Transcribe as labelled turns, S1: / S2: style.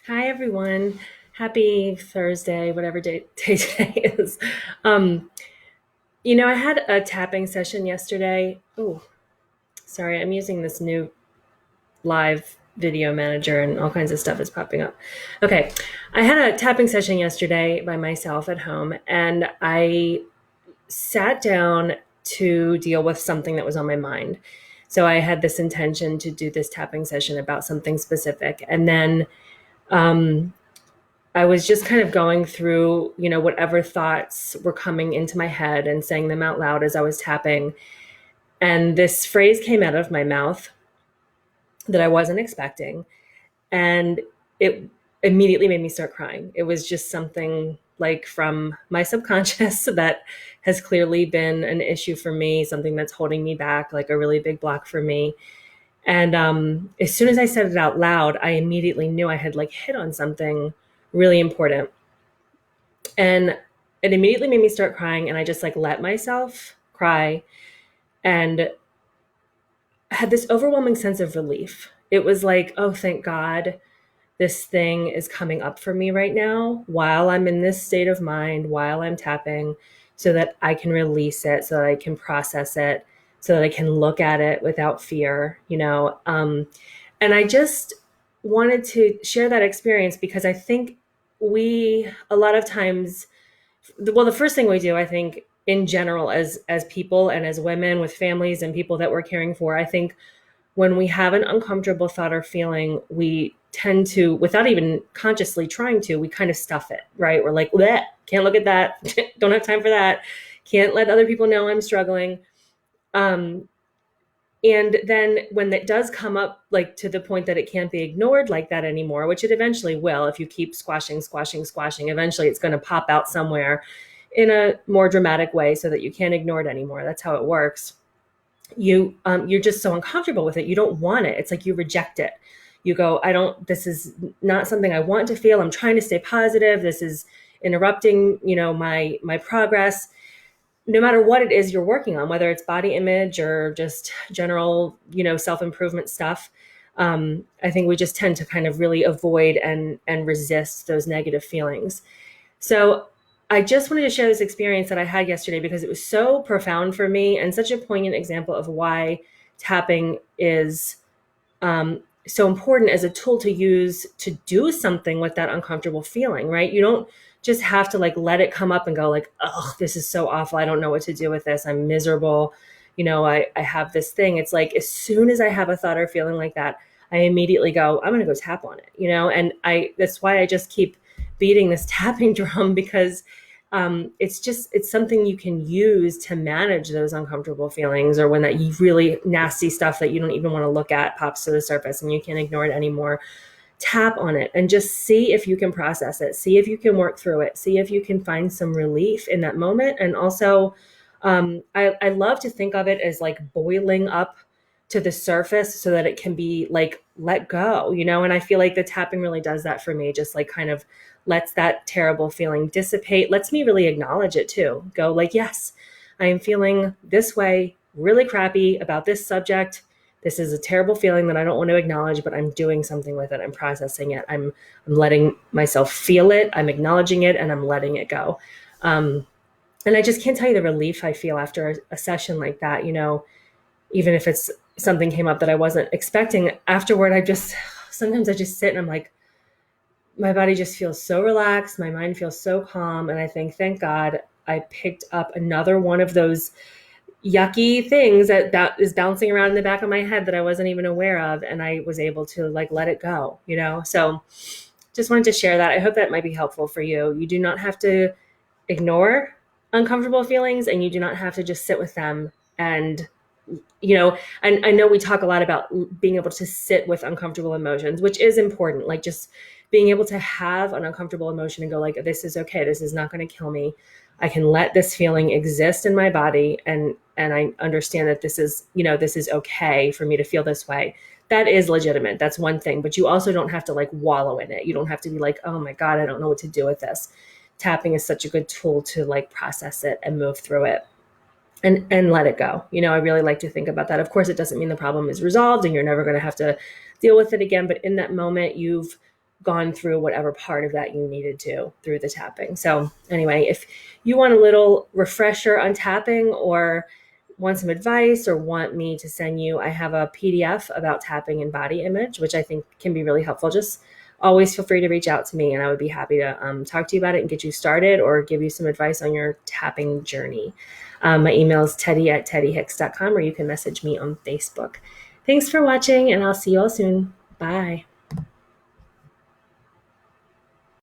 S1: Hi, everyone. Happy Thursday, whatever day today is. Um, I had a tapping session yesterday. Oh, sorry, I'm using this new live video manager and all kinds of stuff is popping up. Okay, I had a tapping session yesterday by myself at home, and I sat down to deal with something that was on my mind. So I had this intention to do this tapping session about something specific, and then um, I was just kind of going through, whatever thoughts were coming into my head and saying them out loud as I was tapping. And this phrase came out of my mouth that I wasn't expecting. And it immediately made me start crying. It was just something like from my subconscious that has clearly been an issue for me, something that's holding me back, like a really big block for me. And as soon as I said it out loud, I immediately knew I had like hit on something really important. And it immediately made me start crying, and I just like let myself cry and had this overwhelming sense of relief. It was like, oh, thank God this thing is coming up for me right now while I'm in this state of mind, while I'm tapping, so that I can release it, so that I can process it, so that I can look at it without fear. And I just wanted to share that experience because I think we, a lot of times, well, the first thing we do, I think, in general, as people and as women with families and people that we're caring for, I think when we have an uncomfortable thought or feeling, we tend to, without even consciously trying to, we kind of stuff it, right? We're like, bleh, can't look at that, don't have time for that, can't let other people know I'm struggling. Um, and then when it does come up, like to the point that it can't be ignored like that anymore, which it eventually will, if you keep squashing, eventually it's going to pop out somewhere in a more dramatic way so that you can't ignore it anymore. That's how it works. You're just so uncomfortable with it. You don't want it. It's like you reject it. You go, I don't. This is not something I want to feel. I'm trying to stay positive. This is interrupting, my progress. No matter what it is you're working on, whether it's body image or just general, self improvement stuff. I think we just tend to kind of really avoid and resist those negative feelings. So I just wanted to share this experience that I had yesterday because it was so profound for me and such a poignant example of why tapping is so important as a tool to use to do something with that uncomfortable feeling, right? You don't just have to like let it come up and go like, oh, this is so awful. I don't know what to do with this. I'm miserable. I have this thing. It's like as soon as I have a thought or feeling like that, I immediately go, I'm going to go tap on it, and that's why I just keep beating this tapping drum because it's something you can use to manage those uncomfortable feelings, or when that really nasty stuff that you don't even want to look at pops to the surface and you can't ignore it anymore. Tap on it and just see if you can process it, see if you can work through it, see if you can find some relief in that moment. And also, I love to think of it as like boiling up to the surface so that it can be like let go. And I feel like the tapping really does that for me, just like kind of lets that terrible feeling dissipate, lets me really acknowledge it too. Go like, yes, I am feeling this way, really crappy about this subject. This is a terrible feeling that I don't want to acknowledge, but I'm doing something with it. I'm processing it. I'm letting myself feel it. I'm acknowledging it, and I'm letting it go. Um, and I just can't tell you the relief I feel after a session like that. Even if it's something came up that I wasn't expecting. Afterward, sometimes I just sit and I'm like, my body just feels so relaxed. My mind feels so calm. And I think, thank God I picked up another one of those yucky things that is bouncing around in the back of my head that I wasn't even aware of. And I was able to like let it go. So just wanted to share that. I hope that might be helpful for you. You do not have to ignore uncomfortable feelings, and you do not have to just sit with them. And I know we talk a lot about being able to sit with uncomfortable emotions, which is important. Like just being able to have an uncomfortable emotion and go like, this is okay. This is not going to kill me. I can let this feeling exist in my body. And I understand that this is okay for me to feel this way. That is legitimate. That's one thing, but you also don't have to like wallow in it. You don't have to be like, oh my God, I don't know what to do with this. Tapping is such a good tool to like process it and move through it and let it go. I really like to think about that. Of course, it doesn't mean the problem is resolved and you're never going to have to deal with it again. But in that moment, you've gone through whatever part of that you needed to through the tapping. So anyway, if you want a little refresher on tapping or want some advice or want me to send you, I have a PDF about tapping and body image, which I think can be really helpful. Just always feel free to reach out to me and I would be happy to talk to you about it and get you started or give you some advice on your tapping journey. My email is teddy@teddyhicks.com or you can message me on Facebook. Thanks for watching and I'll see you all soon. Bye.